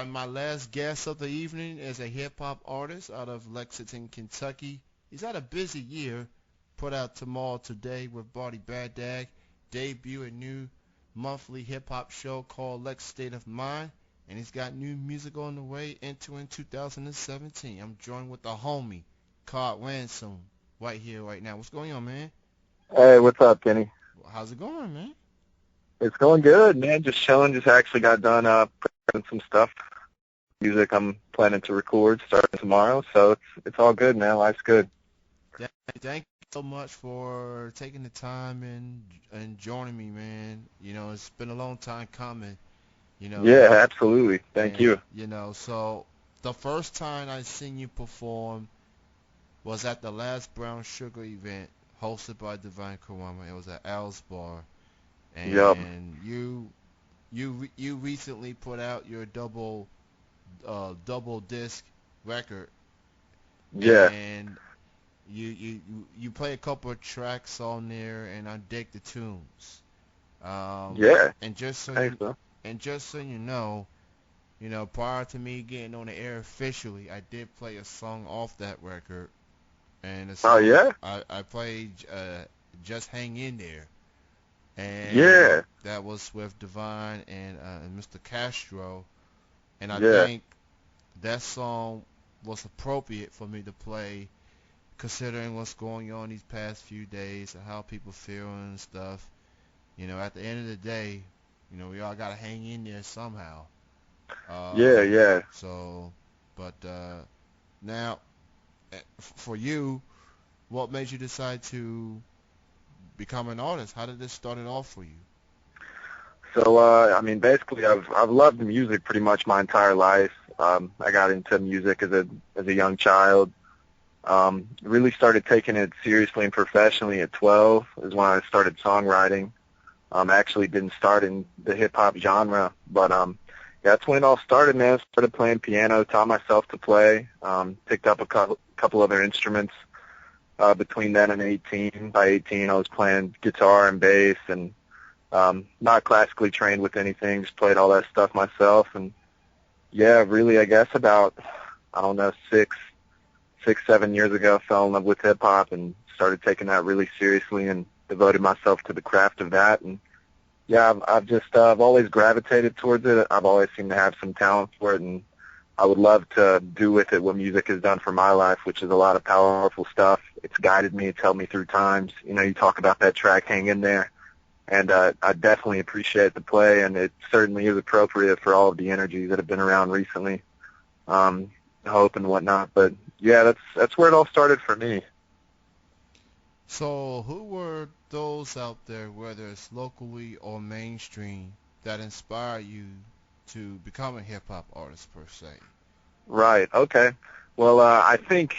My last guest of the evening is a hip hop artist out of Lexington, Kentucky. He's had a busy year. Put out Tomorrow Today with Barty Badag. Debut a new monthly hip hop show called Lex State of Mind. And he's got new music on the way entering 2017. I'm joined with the homie, Cobb Ransomm, right here, right now. What's going on, man? Hey, what's up, Kenny? How's it going, man? It's going good, man. Just chilling. Just actually got done preparing some stuff. Music I'm planning to record starting tomorrow, so it's all good, man. Life's good. Thank you so much for taking the time and joining me, man. It's been a long time coming, you Yeah, know, absolutely. Thank and you. so the first time I seen you perform was at the last Brown Sugar event hosted by Divine Karama. It was at Al's Bar, Yup. and you recently put out your double disc record, Yeah. and you play a couple of tracks on there, and I dig the tunes. Yeah. And just so Thanks, man. prior to me getting on the air officially, I did play a song off that record, and the Oh, song yeah? I played "Just Hang in There," and Yeah. that was with Divine and Mr. Castro, and I Yeah. think that song was appropriate for me to play considering what's going on these past few days and how people feel and stuff. At the end of the day, we all gotta hang in there somehow. Yeah, yeah. So, but now, for you, what made you decide to become an artist? How did this start it off for you? So, I mean, basically, I've loved music pretty much my entire life. I got into music as a young child. Really started taking it seriously and professionally at 12 is when I started songwriting. Actually didn't start in the hip hop genre, but yeah, that's when it all started, man. Started playing piano, taught myself to play, picked up a couple other instruments between then and 18. By 18, I was playing guitar and bass, and not classically trained with anything, just played all that stuff myself. And yeah, really, I guess about, I don't know, 7 years ago, fell in love with hip hop and started taking that really seriously and devoted myself to the craft of that. And yeah, I've always gravitated towards it. I've always seemed to have some talent for it, and I would love to do with it what music has done for my life, which is a lot of powerful stuff. It's guided me. It's helped me through times. You talk about that track, Hang In There, and I definitely appreciate the play, and it certainly is appropriate for all of the energies that have been around recently, hope and whatnot. But yeah, that's where it all started for me. So, who were those out there, whether it's locally or mainstream, that inspired you to become a hip hop artist per se? Right. Okay. Well, I think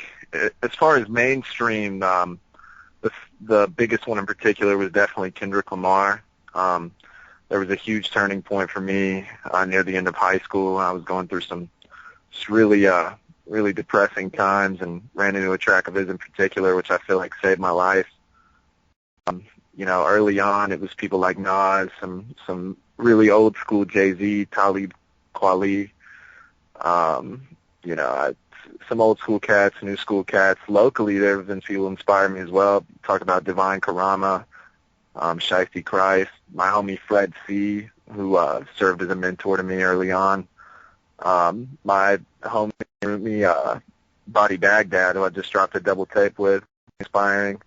as far as mainstream, the biggest one in particular was definitely Kendrick Lamar. There was a huge turning point for me near the end of high school. I was going through some just really depressing times and ran into a track of his in particular, which I feel like saved my life. Early on, it was people like Nas, some really old school Jay-Z, Talib Kweli, some old school cats, new school cats. Locally, there have been people who inspire me as well. Talk about Divine Karama, Shiesty Christ, my homie Fred C., who served as a mentor to me early on. My homie, Body Baghdad, who I just dropped a double tape with, inspiring.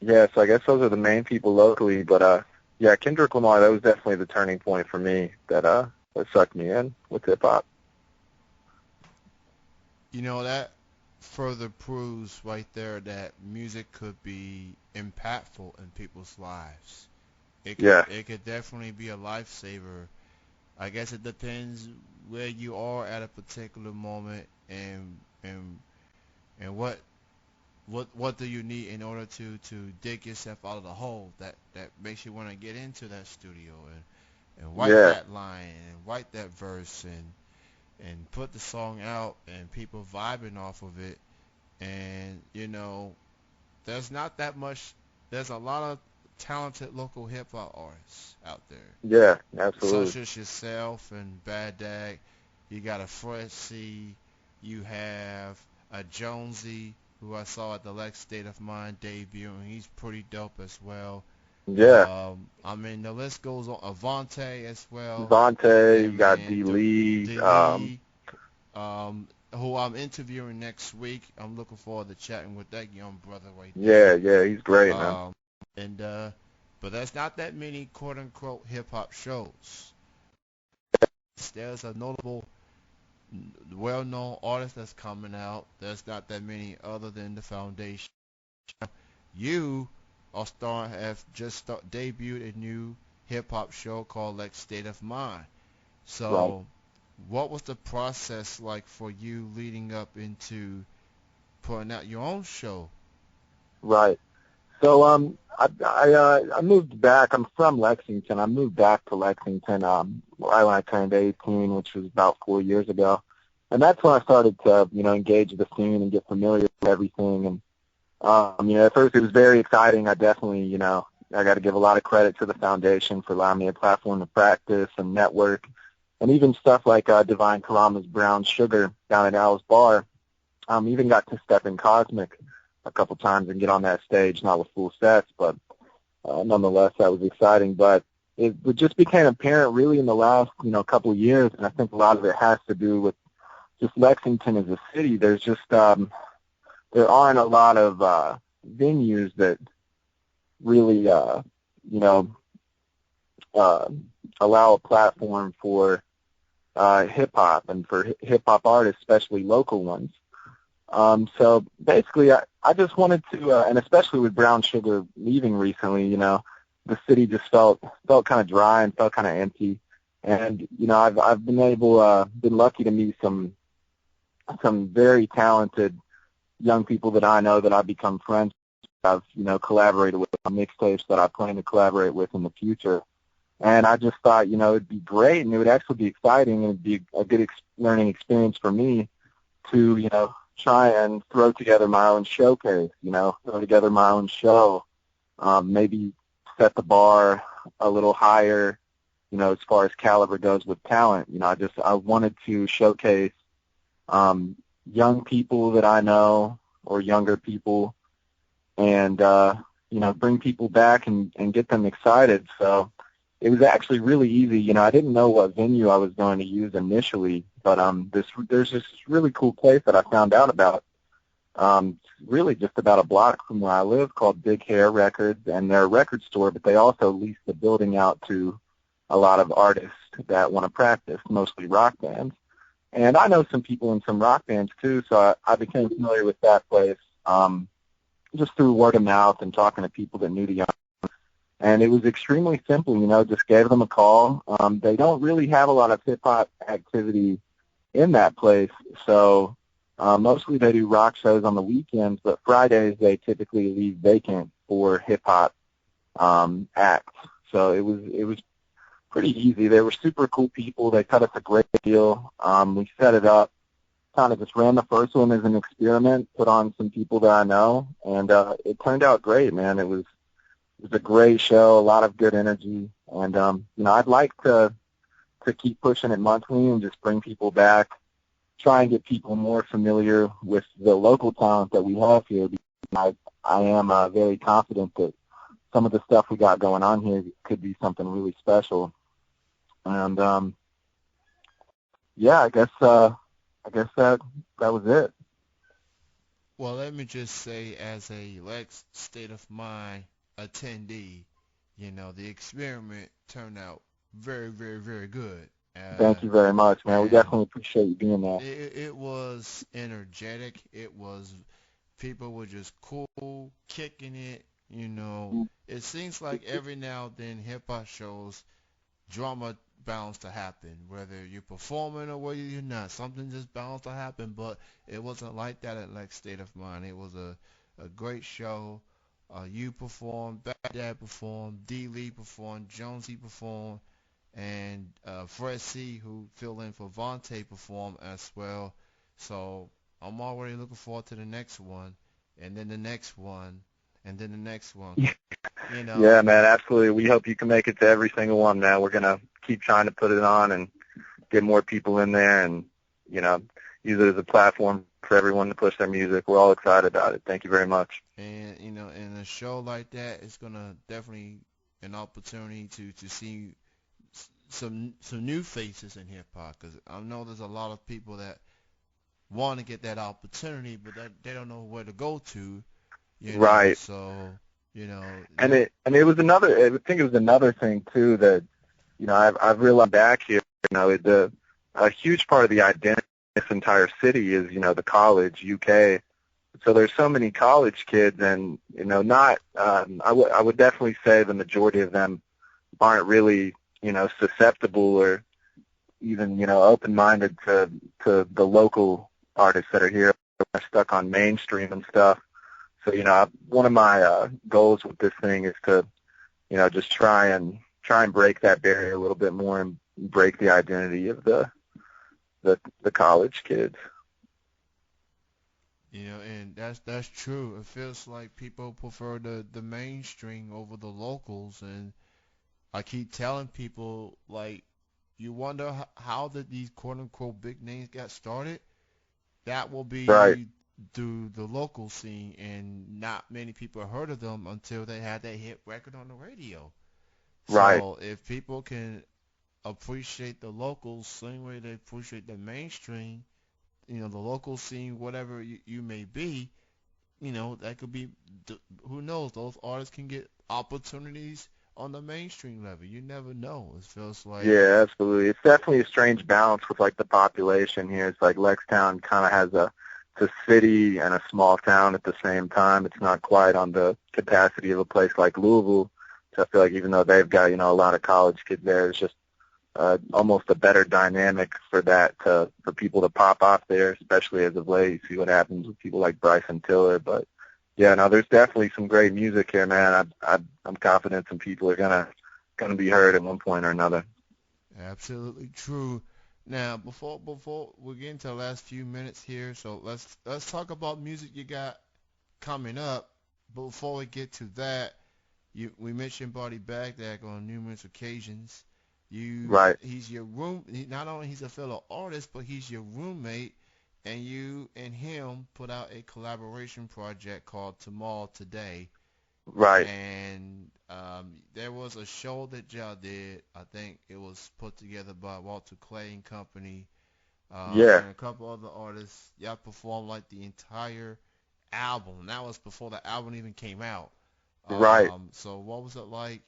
Yeah, so I guess those are the main people locally, but yeah, Kendrick Lamar, that was definitely the turning point for me that sucked me in with hip hop. That further proves right there that music could be impactful in people's lives. It could Yeah, it could definitely be a lifesaver. I guess it depends where you are at a particular moment and what do you need in order to dig yourself out of the hole that makes you want to get into that studio and write yeah, that line and write that verse and put the song out and people vibing off of it. And there's not that much. There's a lot of talented local hip hop artists out there, Yeah, such absolutely. as yourself and Bad Dag. You got a Fred C. You have a Jonesy, who I saw at the Lex State of Mind debut, and he's pretty dope as well. Yeah. I mean, the list goes on. Avante as well. Vontae, you And got man, D. Lee. D. Lee, who I'm interviewing next week. I'm looking forward to chatting with that young brother right Yeah, there. yeah, he's great, man. Um, and but there's not that many quote unquote hip hop shows. There's a notable, well-known artist that's coming out. There's not that many other than the Foundation. You have just debuted a new hip hop show called like State of Mind. Right, So, what was the process like for you leading up into putting out your own show? right. So I moved back. I'm from Lexington. I moved back to Lexington right when I turned 18, which was about 4 years ago. And that's when I started to, engage the scene and get familiar with everything. And at first it was very exciting. I definitely, I got to give a lot of credit to the foundation for allowing me a platform to practice and network, and even stuff like Divine Karama's Brown Sugar down at Al's Bar. Even got to step in Cosmic a couple times and get on that stage, not with full sets, but nonetheless, that was exciting. But it just became apparent really in the last, couple of years, and I think a lot of it has to do with just Lexington as a city. There's just there aren't a lot of venues that really, you know, uh, allow a platform for hip hop and for hip hop artists, especially local ones. So basically, I just wanted to, and especially with Brown Sugar leaving recently, the city just felt kind of dry and felt kind of empty. And I've been lucky to meet some very talented young people that I know that I've become friends with. I've collaborated with on mixtapes that I plan to collaborate with in the future. And I just thought, it'd be great and it would actually be exciting and it'd be a good learning experience for me to, try and throw together my own showcase, throw together my own show, maybe set the bar a little higher, as far as caliber goes with talent. I wanted to showcase young people that I know or younger people and, bring people back and get them excited. So it was actually really easy. I didn't know what venue I was going to use initially, but there's this really cool place that I found out about, really just about a block from where I live, called Big Hair Records, and they're a record store, but they also lease the building out to a lot of artists that want to practice, mostly rock bands. And I know some people in some rock bands too, so I became familiar with that place just through word of mouth and talking to people that knew the young. And it was extremely simple, just gave them a call. They don't really have a lot of hip-hop activity in that place, so mostly they do rock shows on the weekends, but Fridays they typically leave vacant for hip-hop acts. So it was pretty easy. They were super cool people. They cut us a great deal. We set it up, kind of just ran the first one as an experiment, put on some people that I know, and it turned out great, man. It was a great show, a lot of good energy, and I'd like to keep pushing it monthly and just bring people back, try and get people more familiar with the local talent that we have here. Because I am very confident that some of the stuff we got going on here could be something really special. And yeah, I guess that was it. Well, let me just say, as a Lex State of Mind attendee, the experiment turned out very, very, very good. Thank you very much, man. We And definitely appreciate you being there. it was energetic. It was people were just cool, kicking it. It seems like every now and then hip hop shows drama bound to happen, whether you're performing or whether you're not. Something just bound to happen, but it wasn't like that at Lex State of Mind. It was a great show. You performed, Bad Dad performed, D. Lee performed, Jonesy performed, and Fred C., who filled in for Vontae, performed as well. So I'm already looking forward to the next one, and then the next one, and then the next one. You know, Yeah, man, absolutely. We hope you can make it to every single one, man. We're going to keep trying to put it on and get more people in there and, you know, use it as a platform for everyone to push their music. We're all excited about it. Thank you very much. and you know, in a show like that, it's gonna definitely an opportunity to see some new faces in hip hop. Because I know there's a lot of people that want to get that opportunity, but they don't know where to go to. You know, Right. so you know, And it was another, I think it was another thing too that, you know, I've realized back here, you know, a huge part of the identity of this entire city is, you know, the college, UK. So there's so many college kids, and you know, not I would definitely say the majority of them aren't really, you know, susceptible or even, you know, open-minded to the local artists that are here. They're stuck on mainstream and stuff. So, you know, one of my goals with this thing is to, you know, just try and break that barrier a little bit more and break the identity of the college kids. you know, and that's true. It feels like people prefer the mainstream over the locals, and I keep telling people like, you wonder how did these quote unquote big names got started? That will Right, be through the local scene, and not many people heard of them until they had that hit record on the radio. right, So if people can appreciate the locals same way they appreciate the mainstream, you know, the local scene, whatever you may be, you know, that could be, who knows, those artists can get opportunities on the mainstream level. You never know. It feels like, yeah, absolutely. It's definitely a strange balance with like the population here. It's like Lexington kind of has it's a city and a small town at the same time. It's not quite on the capacity of a place like Louisville. So I feel like even though they've got, you know, a lot of college kids there, it's just almost a better dynamic for for people to pop off there, especially as of late. You see what happens with people like Bryson Tiller. But yeah, no, there's definitely some great music here, man. I'm confident some people are gonna be heard at one point or another. absolutely true. Now, before we get into the last few minutes here, so let's talk about music you got coming up. But before we get to that, we mentioned Barty Baghdad on numerous occasions. Right, He's your room. Not only he's a fellow artist, but he's your roommate, and you and him put out a collaboration project called Tomorrow Today. right. And there was a show that y'all did. I think it was put together by Walter Clay and Company, Yeah, and a couple other artists. Y'all performed like the entire album. That was before the album even came out. right. So what was it like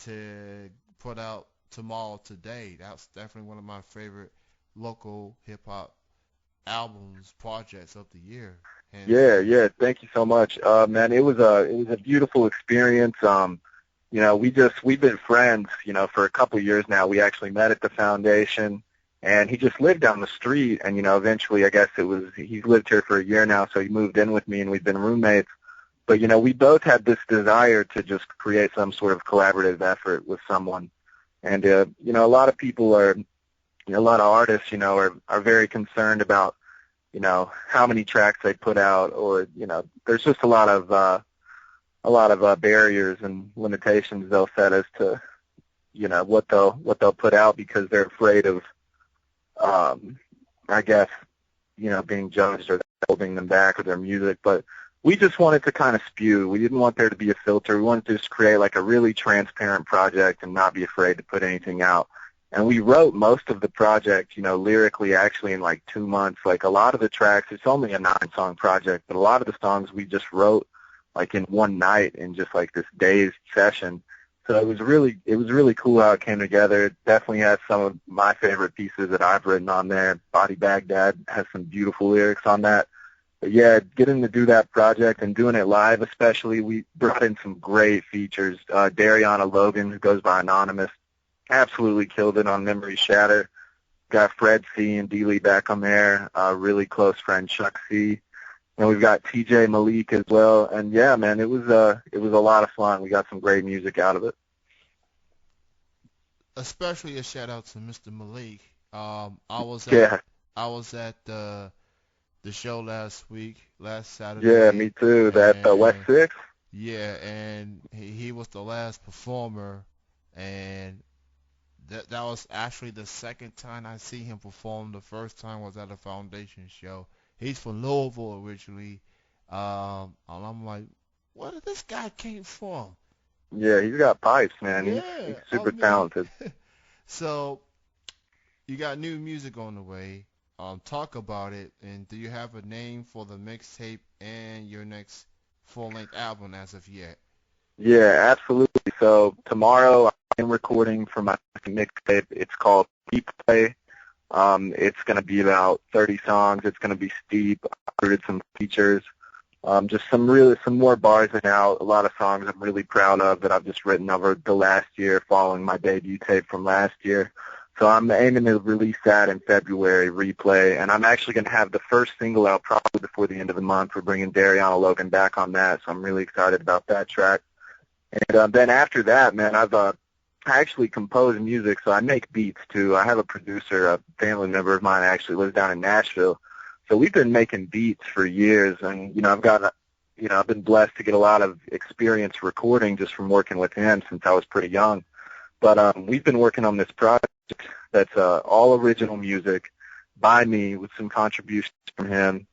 to put out Tomorrow Today? That's definitely one of my favorite local hip hop albums, projects of the year, hands Yeah, down. yeah. Thank you so much, man. It was a beautiful experience. You know, we've been friends, you know, for a couple of years now. We actually met at the foundation, and he just lived down the street. And you know, eventually, I guess he's lived here for a year now, so he moved in with me, and we've been roommates. But you know, we both had this desire to just create some sort of collaborative effort with someone. And you know, a lot of people are, you know, a lot of artists, you know, are very concerned about, you know, how many tracks they put out, or you know, there's just a lot of barriers and limitations they'll set as to, you know, what they'll put out because they're afraid of, I guess, you know, being judged or holding them back with their music. But we just wanted to kind of spew. We didn't want there to be a filter. We wanted to just create like a really transparent project and not be afraid to put anything out. And we wrote most of the project, you know, lyrically actually in like 2 months. Like a lot of the tracks, it's only a 9-song project, but a lot of the songs we just wrote like in one night in just like this day's session. So it was really cool how it came together. It definitely has some of my favorite pieces that I've written on there. Body Baghdad has some beautiful lyrics on that. But yeah, getting to do that project and doing it live especially, we brought in some great features. Dariana Logan, who goes by Anonymous, absolutely killed it on Memory Shatter. Got Fred C. and D. Lee back on there. Really close friend Chuck C. And we've got T.J. Malik as well. And yeah, man, it was a lot of fun. We got some great music out of it. Especially a shout out to Mr. Malik. I was at Yeah, the show last week, last yeah, Saturday, me too. That West and Six. Yeah, and he was the last performer, and that was actually the second time I see him perform. The first time was at a foundation show. He's from Louisville originally, and I'm like, where did this guy came from? Yeah, he's got pipes, man. He's Yeah, I super mean, talented. so you got new music on the way. Talk about it, and do you have a name for the mixtape and your next full-length album as of yet? Yeah, absolutely. So tomorrow I'm recording for my mixtape. It's called Replay. It's going to be about 30 songs. It's going to be steep. I included some features. Just some more bars and out. A lot of songs I'm really proud of that I've just written over the last year following my debut tape from last year. So I'm aiming to release that in February, Replay, and I'm actually going to have the first single out probably before the end of the month. We're bringing Dariana Logan back on that, so I'm really excited about that track. And then after that, man, I actually compose music, so I make beats too. I have a producer, a family member of mine actually lives down in Nashville. So we've been making beats for years, and I've been blessed to get a lot of experience recording just from working with him since I was pretty young. But we've been working on this project that's all original music by me with some contributions from him.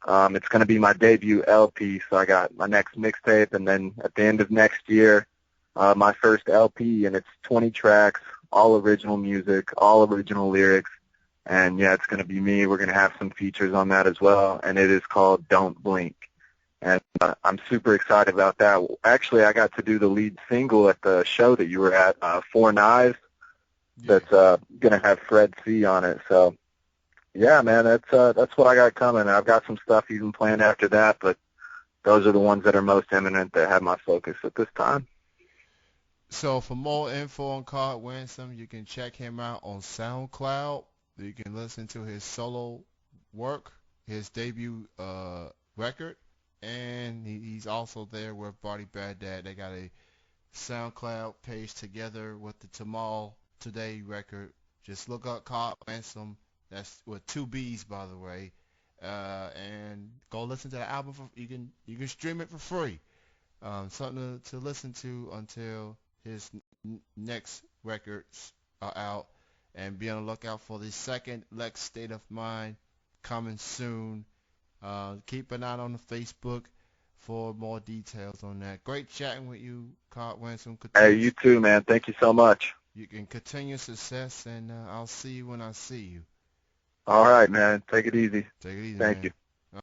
It's going to be my debut LP, so I got my next mixtape, and then at the end of next year, my first LP, and it's 20 tracks, all original music, all original lyrics, and yeah, it's going to be me. We're going to have some features on that as well, and it is called Don't Blink. And I'm super excited about that. Actually, I got to do the lead single at the show that you were at, Four Knives, Yeah. that's going to have Fred C on it, so yeah, man, that's what I got coming. I've got some stuff even planned after that, but those are the ones that are most imminent that have my focus at this time. So for more info on Cobb Ransomm, you can check him out on SoundCloud. You can listen to his solo work, his debut record, and he's also there with Body Bad Dad. They got a SoundCloud page together with the Tamal Today record. Just look up Cobb Ransomm. That's with two B's, by the way, and go listen to the album. You can stream it for free. Something to listen to until his next records are out, and be on the lookout for the second Lex State of Mind coming soon. Keep an eye on the Facebook for more details on that. Great chatting with you, Cobb Ransomm. Hey, you too, man. Thank you so much. You can continue success, and I'll see you when I see you. All right, man. Take it easy. Take it easy, Thank man. you.